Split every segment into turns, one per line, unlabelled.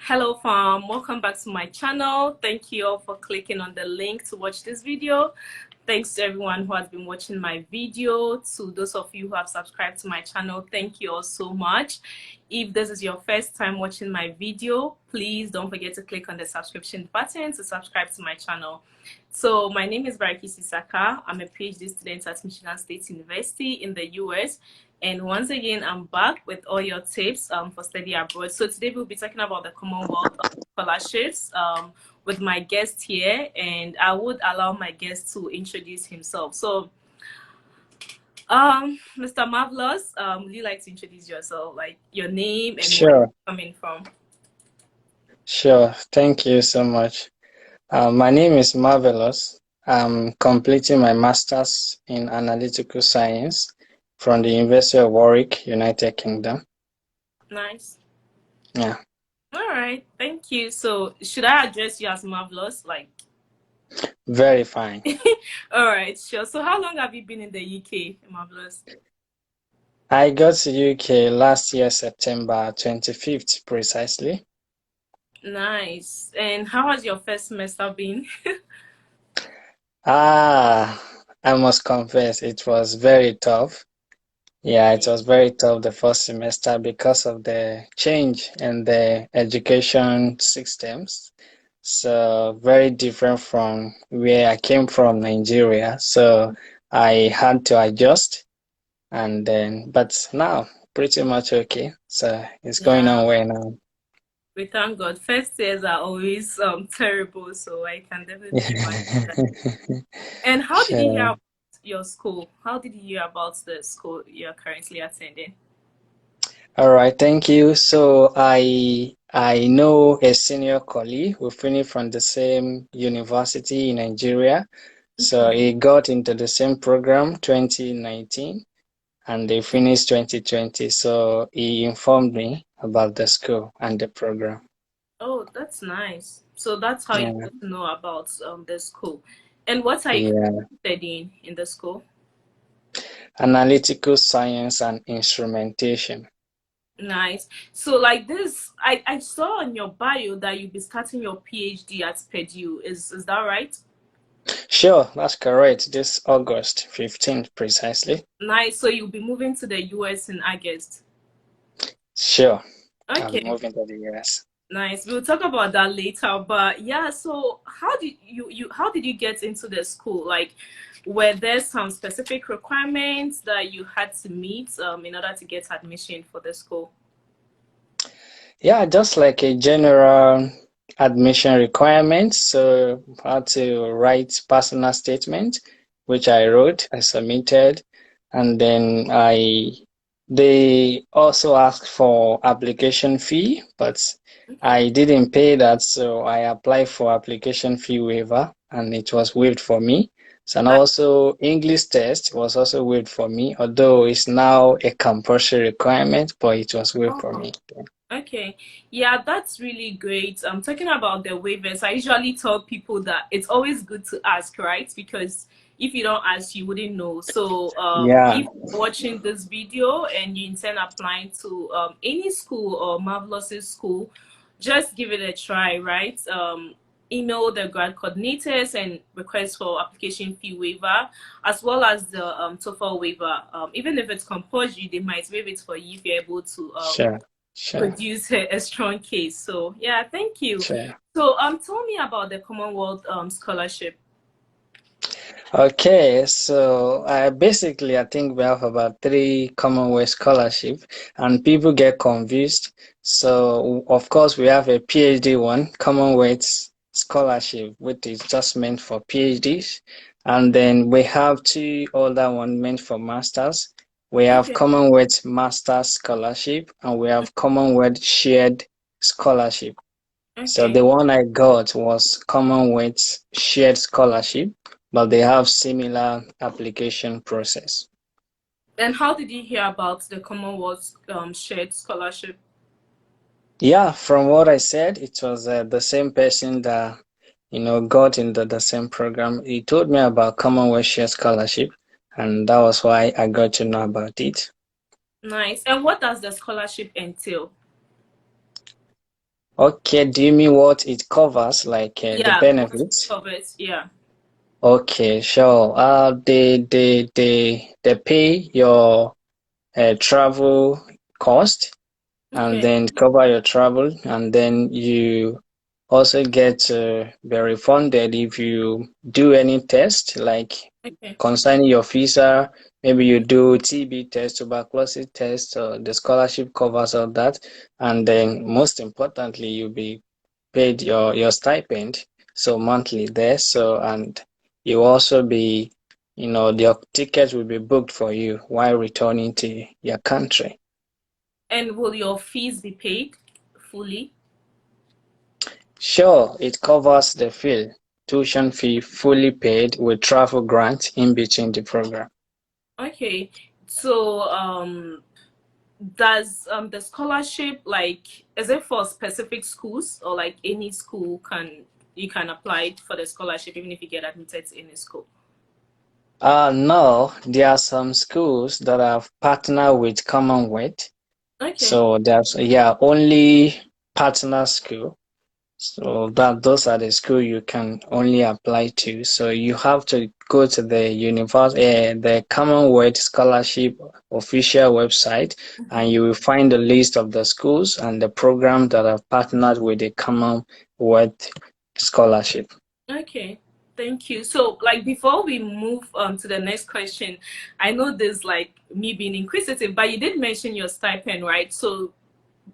Hello fam, welcome back to my channel. Thank you all for clicking on the link to watch this video. Thanks to everyone who has been watching my video. To those of you who have subscribed to my channel, thank you all so much. If this is your first time watching my video, please don't forget to click on the subscription button to subscribe to my channel. So my name is Barakisi Saka. I'm a PhD student at Michigan State University in the US. And once again, I'm back with all your tips for study abroad. So today we'll be talking about the Commonwealth scholarships with my guest here, and I would allow my guest to introduce himself. So, Mr. Marvellous, would you like to introduce yourself, like your name and where you're coming from?
Sure. Thank you so much. My name is Marvellous. I'm completing my master's in Analytical Science from the University of Warwick, United Kingdom.
Nice.
Yeah.
All right. Thank you. So should I address you as Marvellous? Like,
very fine.
All right, sure. So how long have you been in the UK, Marvellous?
I got to UK last year, September 25th, precisely.
Nice. And how has your first semester been?
I must confess, it was very tough. Yeah, it was very tough the first semester because of the change in the education systems. So very different from where I came from, Nigeria. So I had to adjust, and then, but now pretty much okay. So it's going on well now.
We thank God. First years are always terrible, so I can definitely imagine that. And how did you hear about your school? How did you hear about the school you're currently attending?
All right, thank you. So I know a senior colleague who finished from the same university in Nigeria. So he got into the same program 2019 and they finished 2020. So he informed me about the school and the program.
Oh, that's nice. So that's how you get to know about the school. And what are you studying in the school?
Analytical Science and Instrumentation.
Nice. So like this, I saw on your bio that you'll be starting your PhD at Purdue. Is that right?
Sure, that's correct. This August 15th, precisely.
Nice. So you'll be moving to the US in August.
Sure.
Okay.
I'm moving to the US.
Nice. We'll talk about that later. But yeah, so how did you get into the school? Like, were there some specific requirements that you had to meet in order to get admission for the school?
Yeah, just like a general admission requirement. So I had to write personal statement, which I wrote, I submitted, and then they also asked for application fee, but I didn't pay that, so I applied for application fee waiver, and it was waived for me. So, and also English test was also waived for me, although it's now a compulsory requirement, but it was waived for me.
Okay, yeah, that's really great. I'm talking about the waivers. I usually tell people that it's always good to ask, right? Because if you don't ask, you wouldn't know. So if you're watching this video and you intend applying to any school or Marvellous's school, just give it a try, right? Email the grad coordinators and request for application fee waiver, as well as the TOEFL waiver. Even if it's compulsory, they might waive it for you if you're able to produce a strong case. So yeah, thank you.
Sure.
So tell me about the Commonwealth Scholarship.
Okay, so I think we have about 3 Commonwealth Scholarship, and people get confused. So of course we have a PhD one, Commonwealth Scholarship, which is just meant for PhDs, and then we have 2 other ones meant for masters. We have Commonwealth Master Scholarship, and we have Commonwealth Shared Scholarship. So the one I got was Commonwealth Shared Scholarship, but they have similar application process.
And how did you hear about the Commonwealth Shared Scholarship?
Yeah, from what I said, it was the same person that got into the same program. He told me about Commonwealth Shared Scholarship, and that was why I got to know about it.
Nice. And what does the scholarship entail?
Okay, do you mean what it covers, like the
Yeah, what it
benefits?
covers. Yeah.
Okay, sure. They pay your travel cost and
Okay.
then cover your travel, and then you also get to be refunded if you do any test, like
Okay.
concerning your visa. Maybe you do TB test, tuberculosis test, or the scholarship covers all that. And then most importantly, you'll be paid your stipend, so monthly there. So, and you also be, your ticket will be booked for you while returning to your country.
And will your fees be paid fully?
Sure, it covers the fee, tuition fee fully paid with travel grant in between the program.
Okay. So, does the scholarship, like, is it for specific schools, or like any school can you can apply for the scholarship even if you get admitted to any school?
No, there are some schools that have partnered with Commonwealth.
Okay.
So there's, yeah, only partner school. So that those are the school you can only apply to. So you have to go to the the Commonwealth Scholarship official website, and you will find the list of the schools and the programs that have partnered with the Commonwealth Scholarship.
Okay. Thank you. So, like, before we move to the next question, I know this like me being inquisitive, but you did mention your stipend, right? So,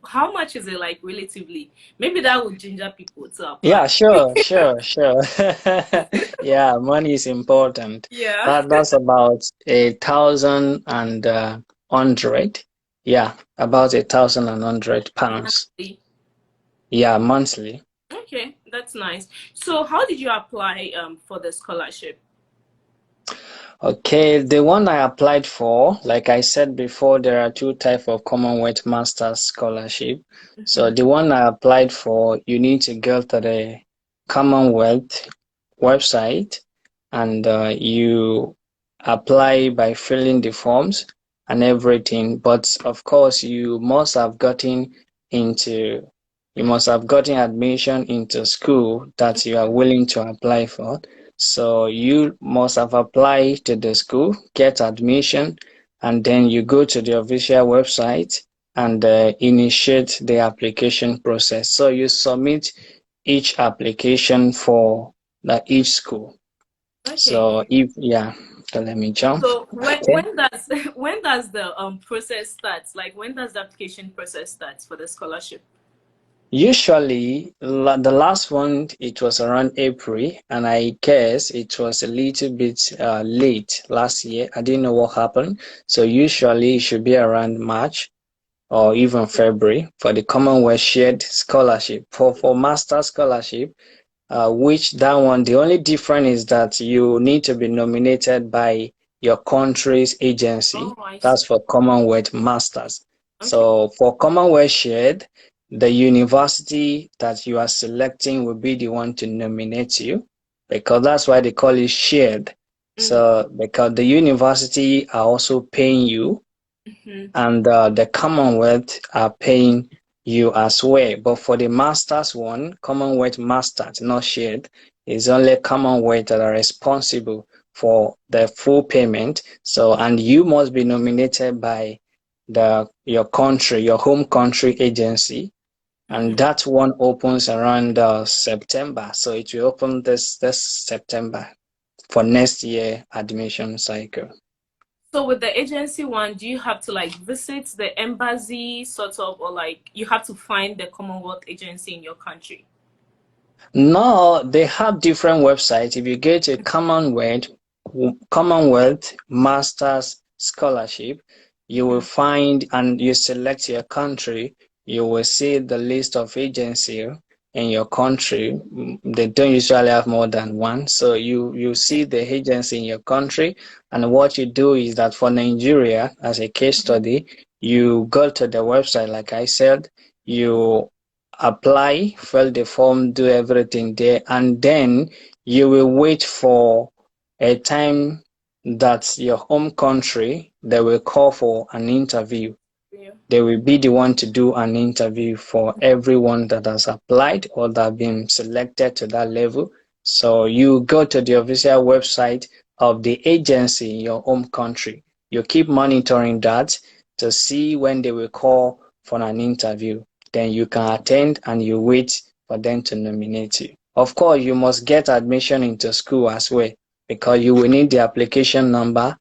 how much is it, like, relatively? Maybe that would ginger people to apply.
Yeah, sure, sure, sure. Yeah, money is important.
Yeah.
That's about 1,100. Yeah, about 1,100 pounds.
Monthly.
Yeah, monthly.
Okay, that's nice. So, how did you apply for the scholarship?
Okay, the one I applied for, like I said before, there are two types of Commonwealth Masters Scholarship. So
Mm-hmm.
the one I applied for, you need to go to the Commonwealth website, and you apply by filling the forms and everything. But of course, into you must have gotten admission into school that you are willing to apply for. So you must have applied to the school, get admission, and then you go to the official website and initiate the application process. So you submit each application for each school.
Okay.
So if yeah, so let me jump.
So
Okay.
when does when does the process start? Like, when does the application process start for the scholarship?
Usually, the last one, it was around April, and I guess it was a little bit late last year. I didn't know what happened. So usually it should be around March or even February for the Commonwealth Shared Scholarship. For Master Scholarship, which that one, the only difference is that you need to be nominated by your country's
Oh,
agency.
I see.
That's for Commonwealth Masters.
Okay.
So for Commonwealth Shared, the university that you are selecting will be the one to nominate you, because that's why they call it shared.
Mm.
So because the university are also paying you,
Mm-hmm.
and the Commonwealth are paying you as well. But for the Masters one, Commonwealth Masters, not shared, is only Commonwealth that are responsible for the full payment. So, and you must be nominated by your country, your home country agency, and
Mm-hmm.
that one opens around September. So it will open this September for next year admission cycle.
So with the agency one, do you have to like visit the embassy sort of, or like you have to find the Commonwealth agency in your country?
No, they have different websites. If you get a Commonwealth Masters Scholarship, you will
Mm-hmm.
find and you select your country, you will see the list of agency in your country. They don't usually have more than one. So you see
Okay.
the agency in your country, and what you do is that for Nigeria, as a case
Mm-hmm.
study, you go to the website, like I said, you apply, fill the form, do everything there, and then you will wait for a time that your home country they will call for an interview. They will be the one to do an interview for everyone that has applied or that have been selected to that level. So you go to the official website of the agency in your home country. You keep monitoring that to see when they will call for an interview. Then you can attend and you wait for them to nominate you. Of course, you must get admission into school as well because you will need the application number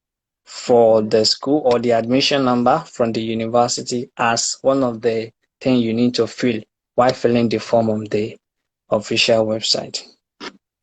for the school or the admission number from the university as one of the things you need to fill while filling the form on the official website.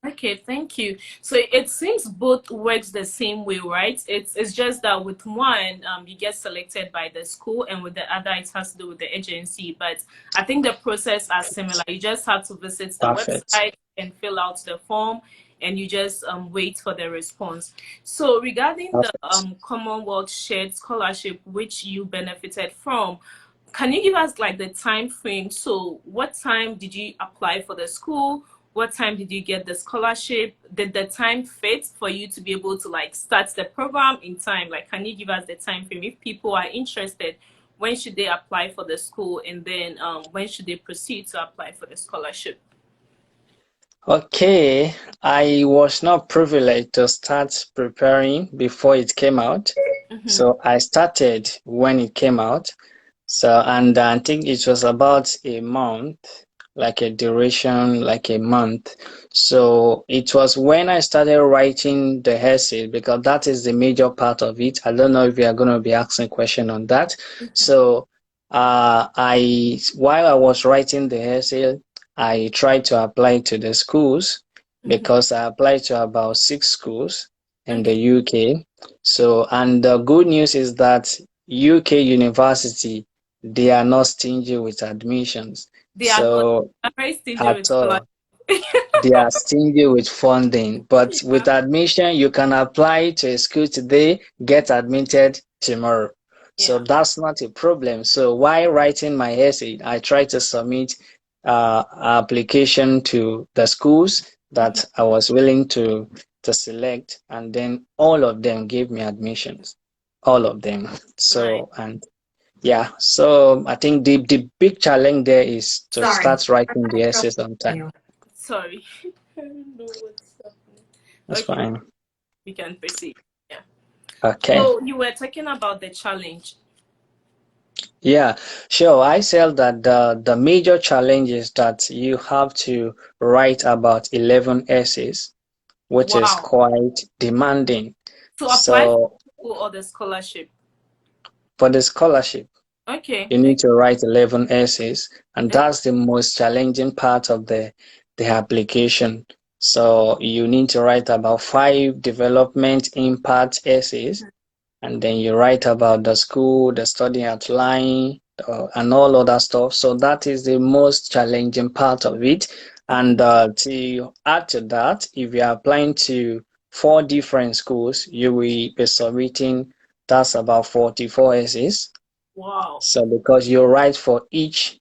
Okay, thank you. So it seems both works the same way, right? It's just that with one, you get selected by the school, and with the other, it has to do with the agency. But I think the process are similar. You just have to visit the
Perfect.
website and fill out the form, and you just wait for the response. So regarding the
Perfect.
Commonwealth Shared Scholarship, which you benefited from, can you give us like the time frame? So what time did you apply for the school? What time did you get the scholarship? Did the time fit for you to be able to like start the program in time? Like, can you give us the time frame? If people are interested, when should they apply for the school, and then when should they proceed to apply for the scholarship?
Okay, I was not privileged to start preparing before it came out. So I started when it came out. So, and I think it was about a month, like a duration, like a month. So it was when I started writing the essay, because that is the major part of it. I don't know if you are going to be asking a question on that. So, while I was writing the essay, I tried to apply to the schools because I applied to about 6 schools in the
Okay,
UK. So, and the good news is that UK university, they are not stingy with admissions.
they are not.
So
I'm very stingy with
at
scholarship.
all, they are stingy with funding. But with
Yeah,
admission, you can apply to a school today, get admitted tomorrow. So
yeah.
that's not a problem. So while writing my essay, I try to submit application to the schools that I was willing to select, and then all of them gave me admissions. All of them.
Nice.
So, and yeah, so I think the big challenge there is to
Sorry.
start writing the essays on time.
Sorry. I don't know what's happening.
That's
Okay,
fine.
we can proceed. Yeah.
Okay.
So you were talking about the challenge.
Yeah, sure. I said that the major challenge is that you have to write about 11 essays, which is
Wow.
quite demanding.
To apply for
So
the school or the scholarship.
for the scholarship,
Okay.
you need to write 11 essays, and
Okay.
that's the most challenging part of the application. So you need to write about 5 development impact essays, and then you write about the school, the study outline, and all other stuff. So that is the most challenging part of it. And to add to that, if you are applying to 4 different schools, you will be submitting, that's about 44 essays.
Wow.
So because you write for each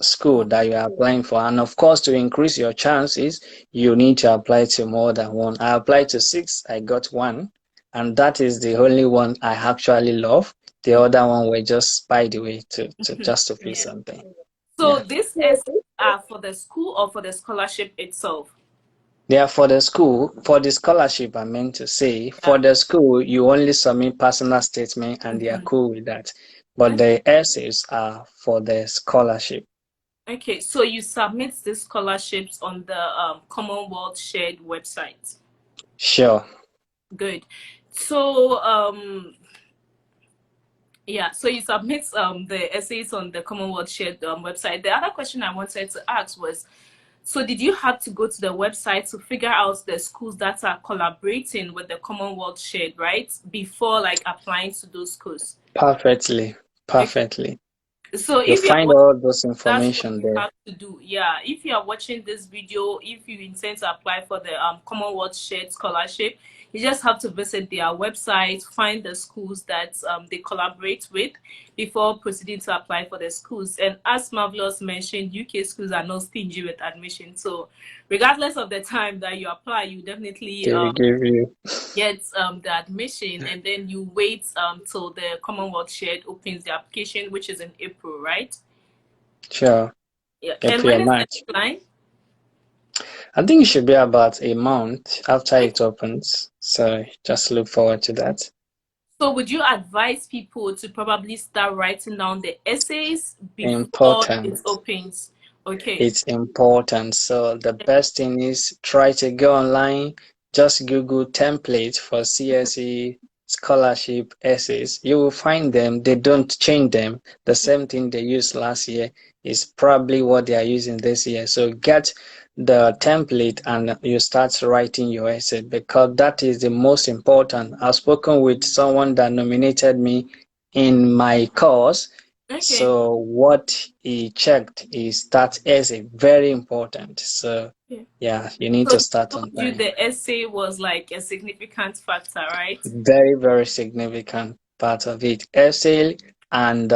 school
Wow.
that you are applying for, and of course, to increase your chances, you need to apply to more than one. I applied to 6, I got one, and that is the only one I actually love. The other one were just by the way to just to feel
Yeah.
something.
So
Yeah.
these essays are for the school or for the scholarship itself?
They are for the school. For the scholarship, I meant to say, for
Yeah.
the school, you only submit personal statement and they are cool with that. But
Okay.
the essays are for the scholarship.
Okay. So you submit the scholarships on the Commonwealth Shared website.
Sure.
Good. So yeah, so you submit the essays on the Commonwealth Shared website. The other question I wanted to ask was, so did you have to go to the website to figure out the schools that are collaborating with the Commonwealth Shared, right? Before like applying to those schools.
Perfectly.
Okay.
Perfectly.
So
You
if you're
find
watching,
all those
that's what
information
you
there.
have to do. Yeah. If you are watching this video, if you intend to apply for the Commonwealth Shared Scholarship, You just have to visit their website, find the schools that they collaborate with before proceeding to apply for the schools. And as Marvellous mentioned, UK schools are not stingy with admission. So regardless of the time that you apply, you definitely
They will give you.
get the admission, and then you wait till the Commonwealth Shared opens the application, which is in April, right?
Sure.
Yeah. And
April,
when is the
March.
deadline?
I think it should be about a month after
Okay.
it opens. So just look forward to that.
So would you advise people to probably start writing down the essays before it
Important.
opens? Okay.
It's important. So the best thing is try to go online, just Google template for CSE scholarship essays. You will find them. They don't change them. The same thing they used last year is probably what they are using this year. So get the template and you start writing your essay because that is the most important. I've spoken with someone that nominated me in my course.
Okay.
So what he checked is that essay very important. So
Yeah.
yeah, you need
So
to
he
start
told
on
you
time.
the essay was like a significant factor, right?
Very, very significant part of it. Essay and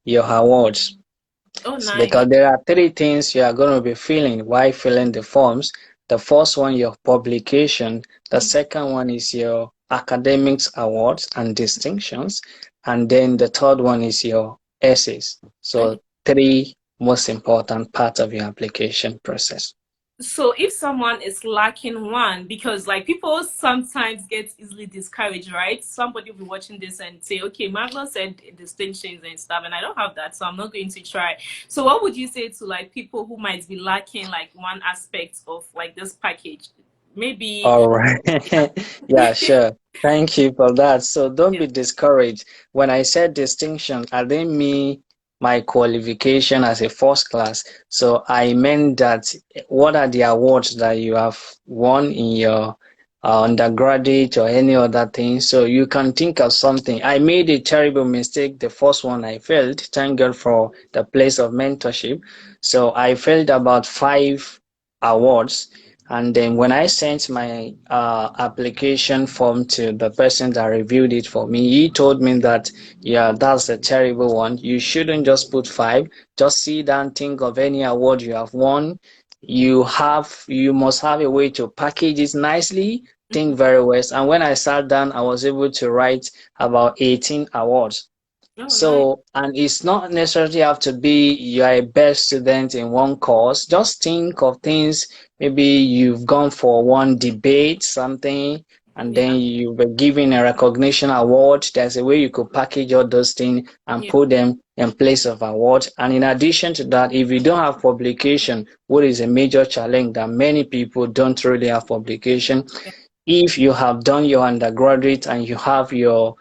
your awards.
Oh,
Because
nice.
there are three things you are going to be filling while filling the forms. The first one, your publication. The second one is your academics awards and distinctions. And then the third one is your essays.
Okay.
So three most important parts of your application process.
So if someone is lacking one, because like people sometimes get easily discouraged, right? Somebody will be watching this and say, okay, Marvel said distinctions and stuff, and I don't have that, so I'm not going to try. So what would you say to like people who might be lacking like one aspect of like this package? Maybe,
All right. Yeah, sure. Thank you for that. So don't
yeah.
be discouraged. When I said distinction, I didn't mean my qualification as a first class. So I meant that what are the awards that you have won in your undergraduate or any other thing. So you can think of something. I made a terrible mistake. The first one I failed. Thank God for the place of mentorship. So I failed about 5 awards. And then when I sent my application form to the person that reviewed it for me, he told me that, yeah, that's a terrible one. You shouldn't just put 5. Just sit down, think of any award you have won. You must have a way to package it nicely, think
Mhm.
very well. And when I sat down, I was able to write about 18 awards.
Oh, nice.
So, and it's not necessarily have to be you're a best student in one course. Just think of things. Maybe you've gone for one debate, something, and then
Yeah.
you were given a recognition award. There's a way you could package all those things and
Yeah.
put them in place of award. And in addition to that, if you don't have publication, what is a major challenge that many people don't really have publication,
Yeah.
if you have done your undergraduate and you have your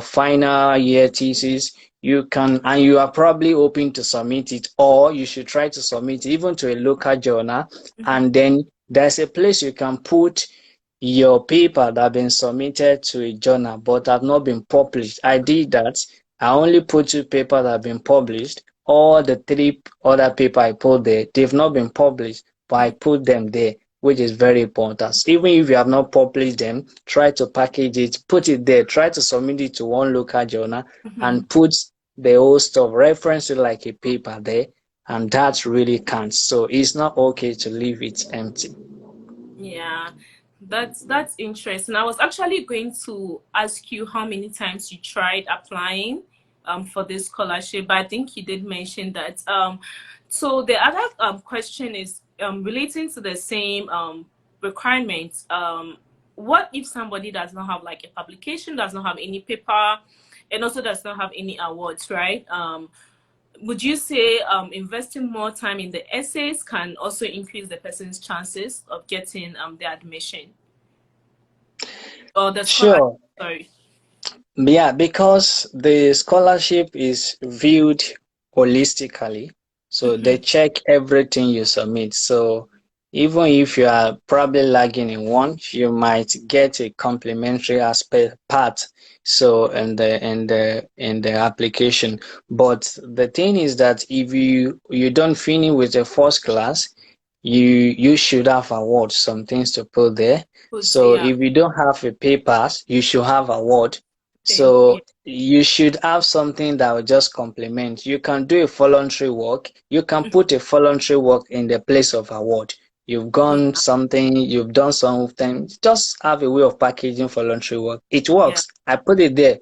final year thesis, you can, and you are probably hoping to submit it, or you should try to submit it even to a local journal.
Mhm.
And then there's a place you can put your paper that have been submitted to a journal but have not been published. I did that. I only put 2 papers that have been published. All the 3 other paper I put there, they've not been published, but I put them there, which is very important. So even if you have not published them, try to package it, put it there, try to submit it to one local journal
Mhm.
and put the whole stuff, reference it like a paper there, and that really counts. So it's not okay to leave it empty.
Yeah, that's interesting. I was actually going to ask you how many times you tried applying for this scholarship, but I think you did mention that. So the other question is relating to the same requirements. What if somebody does not have like a publication, does not have any paper, and also does not have any awards, right? Would you say investing more time in the essays can also increase the person's chances of getting the admission or the scholarship?
Sure.
Sorry.
Yeah, because the scholarship is viewed holistically. So they
Mm-hmm.
check everything you submit. So even if you are probably lagging in one, you might get a complimentary aspect part. So in the application. But the thing is that if you don't finish with the first class, you should have awards, some things to put there.
Good.
So
Yeah.
if you don't have a papers, you should have award.
Thank you.
So you should have something that will just complement. You can do a voluntary work. You can put a voluntary work in the place of award. You've gone
Yeah.
something, you've done something. Just have a way of packaging voluntary work. It
Yeah.
works. I put it there.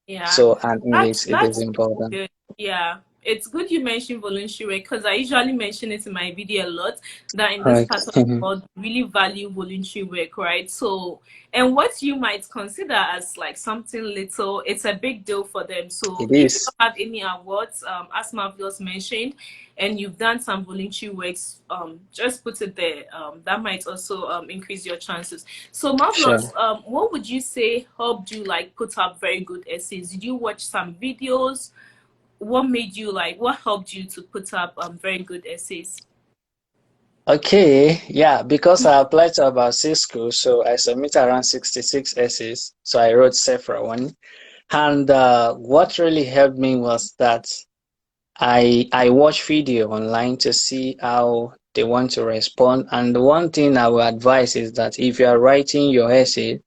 Yeah.
So and it is
That's
important.
good. Yeah. It's good you mentioned voluntary work because I usually mention it in my video a lot that in this part of the
Okay.
world we really value voluntary work, right? So, and what you might consider as like something little, it's a big deal for them. So,
It
if you
is.
don't have any awards, as Marvellous mentioned, and you've done some voluntary works, just put it there. That might also increase your chances. So, Marvellous,
Sure.
what would you say helped you like put up very good essays? Did you watch some videos? What made you like? What helped you to put up very good essays?
Okay, yeah, because I applied to about 6 schools, so I submitted around 66 essays. So I wrote several one. And what really helped me was that I watch video online to see how they want to respond. And the one thing I will advise is that if you are writing your essay,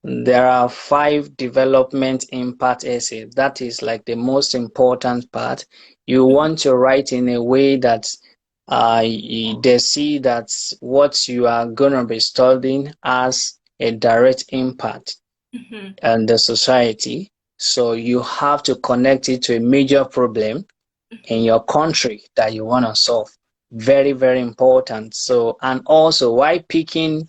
there are 5 development impact essays. That is like the most important part. You want to write in a way that they see that what you are going to be studying has a direct impact
Mm-hmm.
on the society. So you have to connect it to a major problem in
Mm-hmm.
your country that you want to solve. Very, very important. So, and also while filling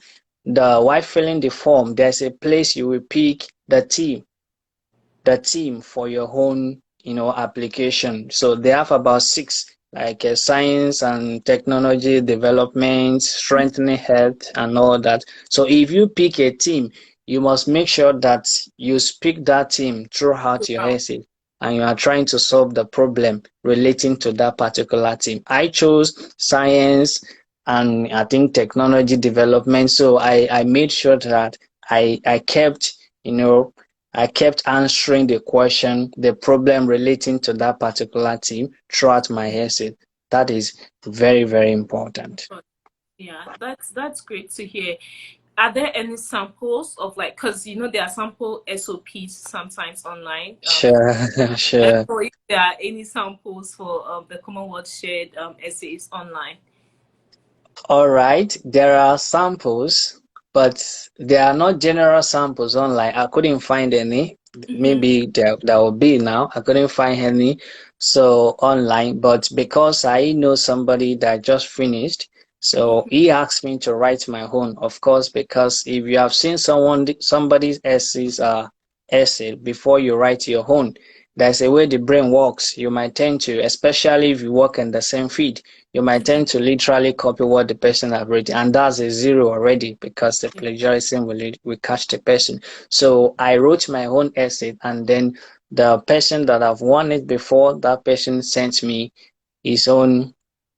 the form, there's a place you will pick the team for your own, application. So they have about 6, like science and technology development, strengthening health, and all that. So if you pick a team, you must make sure that you speak that team throughout your
Wow.
essay and you are trying to solve the problem relating to that particular team. I chose science and I think technology development. So I made sure that I kept, you know, I kept answering the question, the problem relating to that particular team throughout my essay. That is very, very important.
Yeah, that's great to hear. Are there any samples of like, because you know there are sample SOPs sometimes online.
Sure,
I
sure.
don't know if there are any samples for the Commonwealth shared essays online.
All right, there are samples, but they are not general samples online. I couldn't find any.
Mm-hmm.
Maybe there will be now. I couldn't find any so online, but because I know somebody that just finished, so
Mm-hmm.
he asked me to write my own, of course, because if you have seen somebody's essay before you write your own, there's a way the brain works. You might tend to, especially if you work in the same field, you might
Mm-hmm.
tend to literally copy what the person have written, and that's a zero already because the plagiarism will catch the person. So I wrote my own essay, and then the person that I've won it before, that person sent me his own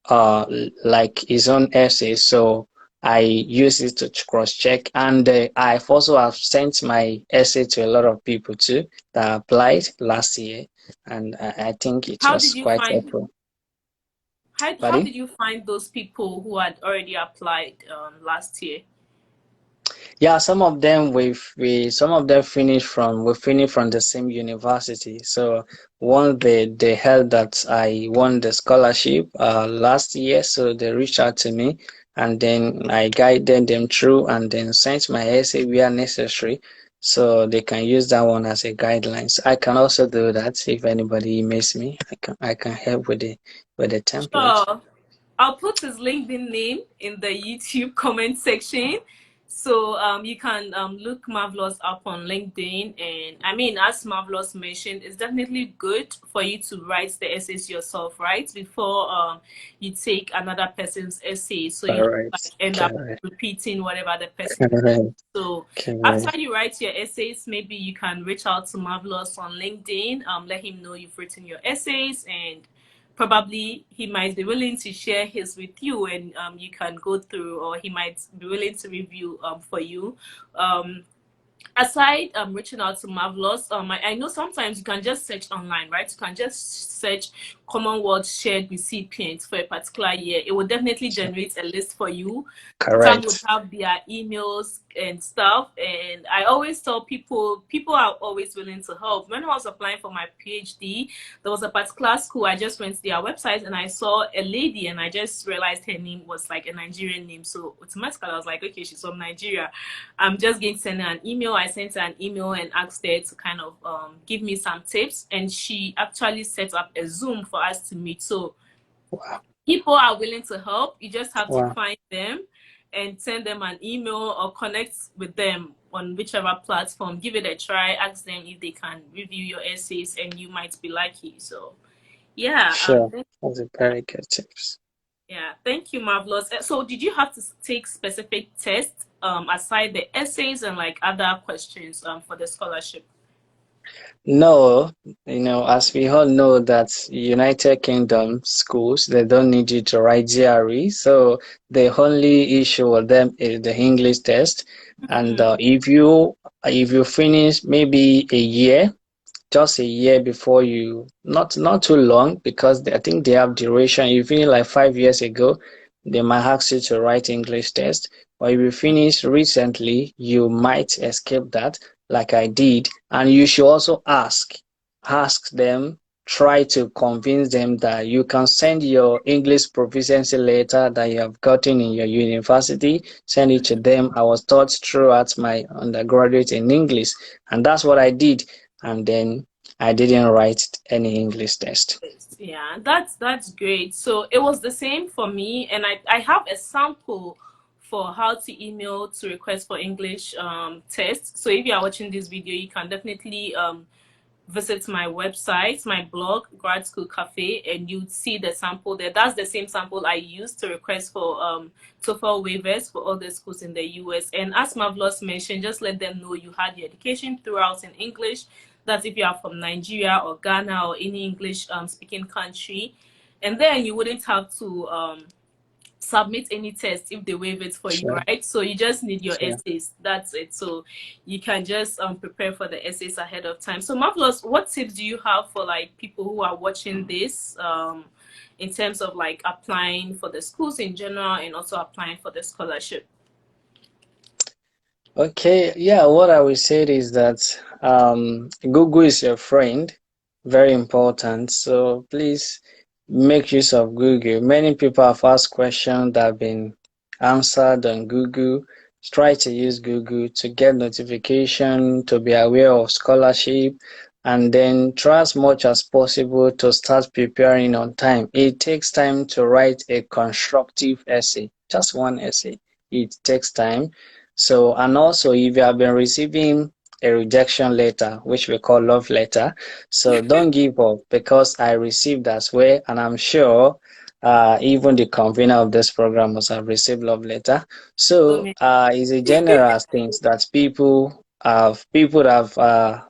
uh like his own essay. So I use it to cross check, and I've also have sent my essay to a lot of people too that applied last year, and I think it
How
was
did you
quite
find
helpful.
how
Pardon?
did you find those people who had already applied last year?
Yeah, some of them we finished from the same university. So one they held that I won the scholarship last year, so they reached out to me and then I guided them through and then sent my essay where necessary. So they can use that one as a guideline. So I can also do that if anybody emails me. I can help with the template.
Sure. I'll put his LinkedIn name in the YouTube comment section. So you can look Marvellous up on LinkedIn. And I mean, as Marvellous mentioned, it's definitely good for you to write the essays yourself, right? Before you take another person's essay. So you don't
Correct.
like end up
Correct.
repeating whatever the person.
Correct.
So
Correct.
after you write your essays, maybe you can reach out to Marvellous on LinkedIn. Let him know you've written your essays, and probably he might be willing to share his with you, and you can go through, or he might be willing to review for you. Um, aside reaching out to Marvellous, I know sometimes you can just search online, right? You can just search Commonwealth Shared Recipients for a particular year. It will definitely generate a list for you. Some would
Correct.
have their emails and stuff, and I always tell people are always willing to help. When I was applying for my PhD, there was a particular school. I just went to their website and I saw a lady, and I just realized her name was like a Nigerian name, so automatically I was like, okay, she's from Nigeria. I'm just going to send her an email. I sent her an email and asked her to kind of give me some tips, and she actually set up a Zoom for us to meet. So
Wow.
people are willing to help. You just have to
Wow.
find them and send them an email or connect with them on whichever platform. Give it a try. Ask them if they can review your essays, and you might be lucky. So yeah,
Sure. That's a very good tips.
yeah, thank you, Marvellous. So did you have to take specific tests aside the essays and like other questions for the scholarship?
No, as we all know that United Kingdom schools, they don't need you to write GRE, so the only issue with them is the English test. And
Mm-hmm.
if you finish maybe a year, just a year before you, not too long, because I think they have duration. You finish like 5 years ago, they might ask you to write English test. Or if you finish recently, you might escape that, like I did. And you should also ask them, try to convince them that you can send your English proficiency letter that you have gotten in your university, send it to them. I was taught throughout my undergraduate in English, and that's what I did. And then I didn't write any English test.
Yeah, that's great. So it was the same for me, and I have a sample for how to email to request for English tests. So if you are watching this video, you can definitely visit my website, my blog, Grad School Cafe, and you'd see the sample there. That's the same sample I used to request for TOEFL waivers for all the schools in the US. And as Marvellous mentioned, just let them know you had your education throughout in English. That's if you are from Nigeria or Ghana or any English speaking country. And then you wouldn't have to submit any test if they waive it for you,
Sure,
right? So you just need your
sure.
essays. That's it. So you can just prepare for the essays ahead of time. So Marvellous, what tips do you have for like people who are watching this in terms of like applying for the schools in general and also applying for the scholarship?
Okay, yeah, what I will say is that Google is your friend, very important. So please make use of Google. Many people have asked questions that have been answered on Google. Try to use Google to get notification, to be aware of scholarship, and then try as much as possible to start preparing on time. It takes time to write a constructive essay, just one essay. It takes time. So, and also if you have been receiving a rejection letter, which we call love letter, so don't give up, because I received as well, and I'm sure even the convener of this program must have received love letter.
So
So
many.
it's a general thing that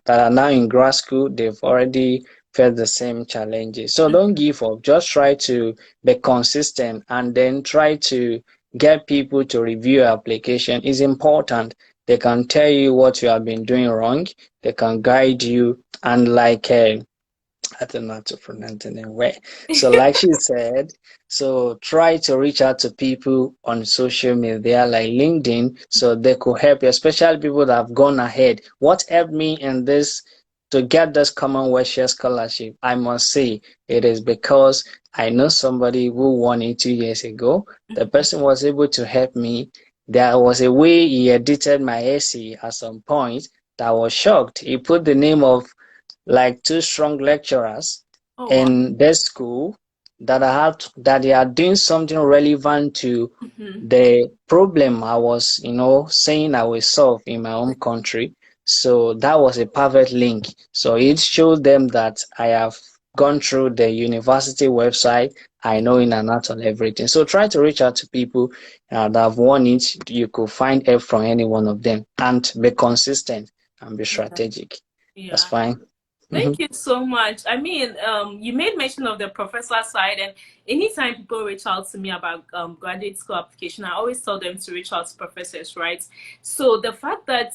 that are now in grad school, they've already felt the same challenges. So don't give up. Just try to be consistent, and then try to get people to review your application. Is important. They can tell you what you have been doing wrong. They can guide you, and like I don't know how to pronounce the name well. So like she said, so try to reach out to people on social media like LinkedIn, so they could help you, especially people that have gone ahead. What helped me in this to get this Commonwealth Shared Scholarship, I must say, it is because I know somebody who won it 2 years ago. The person was able to help me. There was a way he edited my essay at some point that I was shocked. He put the name of like two strong lecturers
Oh wow.
in their school that they are doing something relevant to
Mm-hmm.
the problem I was, saying I will solve in my home country. So that was a perfect link. So it showed them that I have gone through the university website. I know in and out on everything. So try to reach out to people that have won it. You could find help from any one of them, and be consistent and be
Yeah.
strategic. That's
Yeah.
fine.
Thank you so much. I mean, you made mention of the professor side, and anytime people reach out to me about graduate school application, I always tell them to reach out to professors, right? So the fact that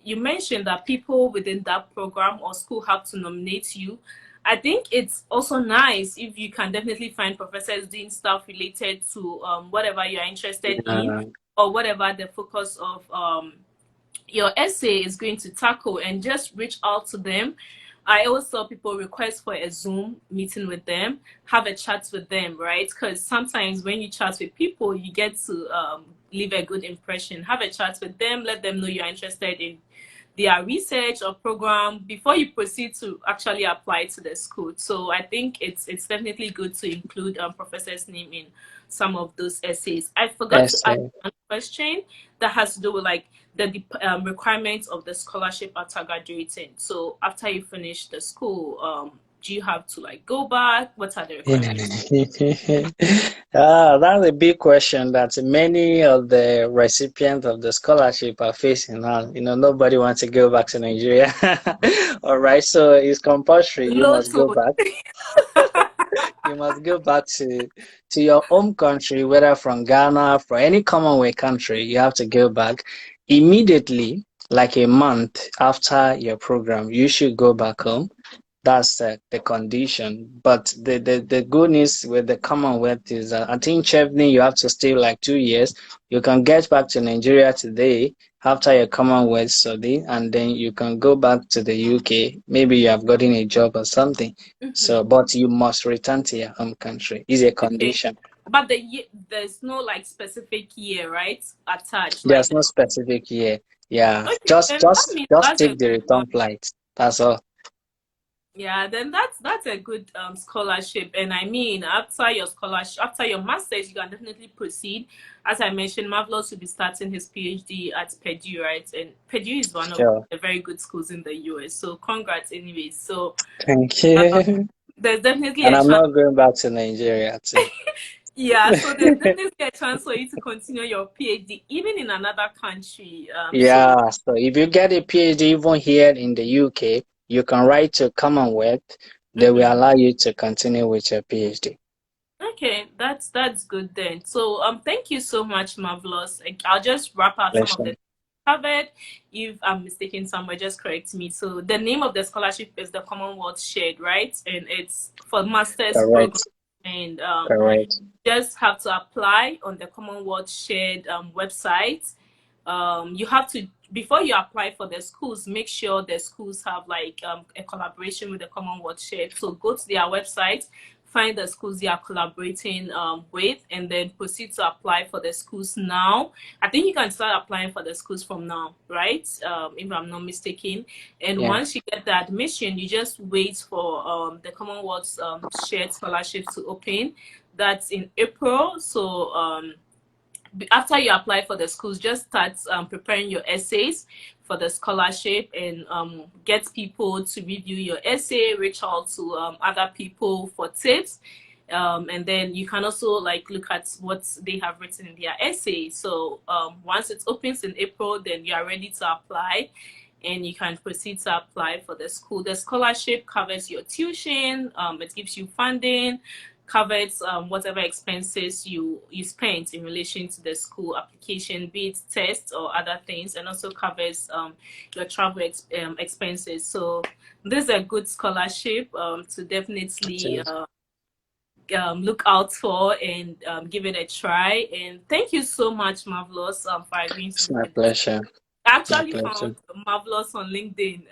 you mentioned that people within that program or school have to nominate you, I think it's also nice if you can definitely find professors doing stuff related to whatever you're interested in,
Yeah.
or whatever the focus of your essay is going to tackle, and just reach out to them. I always tell people request for a Zoom meeting with them, have a chat with them, right? Because sometimes when you chat with people, you get to leave a good impression. Have a chat with them, let them know you're interested in their research or program before you proceed to actually apply to the school. So I think it's definitely good to include professor's name in some of those essays. I forgot to
Yes,
ask one question that has to do with like the requirements of the scholarship after graduating. So after you finish the school, do you have to like go back? What are the requirements?
That's a big question that many of the recipients of the scholarship are facing now. Nobody wants to go back to Nigeria. All right, so it's compulsory. You
No
must go
to.
back. You must go back to your home country, whether from Ghana, from any Commonwealth country. You have to go back immediately, like a month after your program. You should go back home. That's the condition. But the good news with the Commonwealth is that I think Chevney, you have to stay like 2 years. You can get back to Nigeria today after your Commonwealth study, and then you can go back to the UK. Maybe you have gotten a job or something.
Mhm.
So, but you must return to your home country. Is a
Okay,
condition.
but there's no like specific year, right? Attached like
There's
the.
no specific year. Yeah,
Okay,
just
then that
just
means
just
that's a
take the
good one.
return flight. That's all.
Yeah, then that's a good scholarship. And I mean, after your scholarship, after your masters, you can definitely proceed. As I mentioned, Marvelous will be starting his PhD at Purdue, right? And Purdue is one of
Sure.
the very good schools in the US. So congrats, anyways. So
Thank
uh,
you.
there's definitely
And
a
I'm
chance.
not going back to Nigeria too.
Yeah, so there's definitely a chance for you to continue your PhD even in another country. So
Yeah, so if you get a PhD even here in the UK, you can write to Commonwealth. They will
mhm.
allow you to continue with your PhD.
Okay, that's good then. So thank you so much, Marvelous. I'll just wrap up some of
Pleasure.
the covered. If I'm mistaken somewhere, just correct me. So the name of the scholarship is the Commonwealth Shared, right? And it's for master's program.
Correct.
And
Correct.
just have to apply on the Commonwealth Shared website. You have to, before you apply for the schools, make sure the schools have like a collaboration with the Commonwealth Shared. So go to their website, find the schools they are collaborating with, and then proceed to apply for the schools now. I think you can start applying for the schools from now, right? If I'm not mistaken. And
Yeah.
once you get the admission, you just wait for the Commonwealth Shared Scholarship to open. That's in April. So after you apply for the schools, just start preparing your essays for the scholarship, and get people to review your essay, reach out to other people for tips. And then you can also like look at what they have written in their essay. So once it opens in April, then you are ready to apply, and you can proceed to apply for the school. The scholarship covers your tuition, it gives you funding, covers whatever expenses you spent in relation to the school application, be it tests or other things, and also covers your travel expenses. So this is a good scholarship to definitely look out for, and give it a try. And thank you so much, Marvelous, for agreeing to
It's
do
my
this.
pleasure.
I
My
actually
pleasure.
found Marvelous on LinkedIn.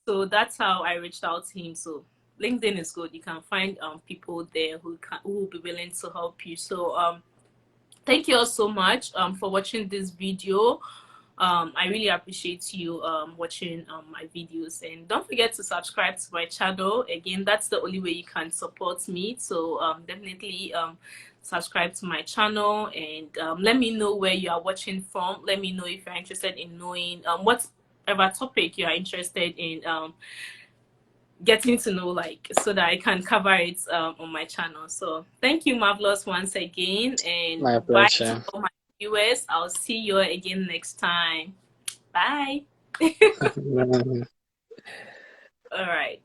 So that's how I reached out to him. So LinkedIn is good. You can find people there who will be willing to help you. So thank you all so much for watching this video. I really appreciate you watching my videos, and don't forget to subscribe to my channel. Again, that's the only way you can support me. So definitely subscribe to my channel, and let me know where you are watching from. Let me know if you're interested in knowing whatever topic you are interested in getting to know, like, so that I can cover it on my channel. So thank you, Marvelous, once again, and
My
bye to
pleasure.
all my viewers. I'll see you again next time. Bye. All right.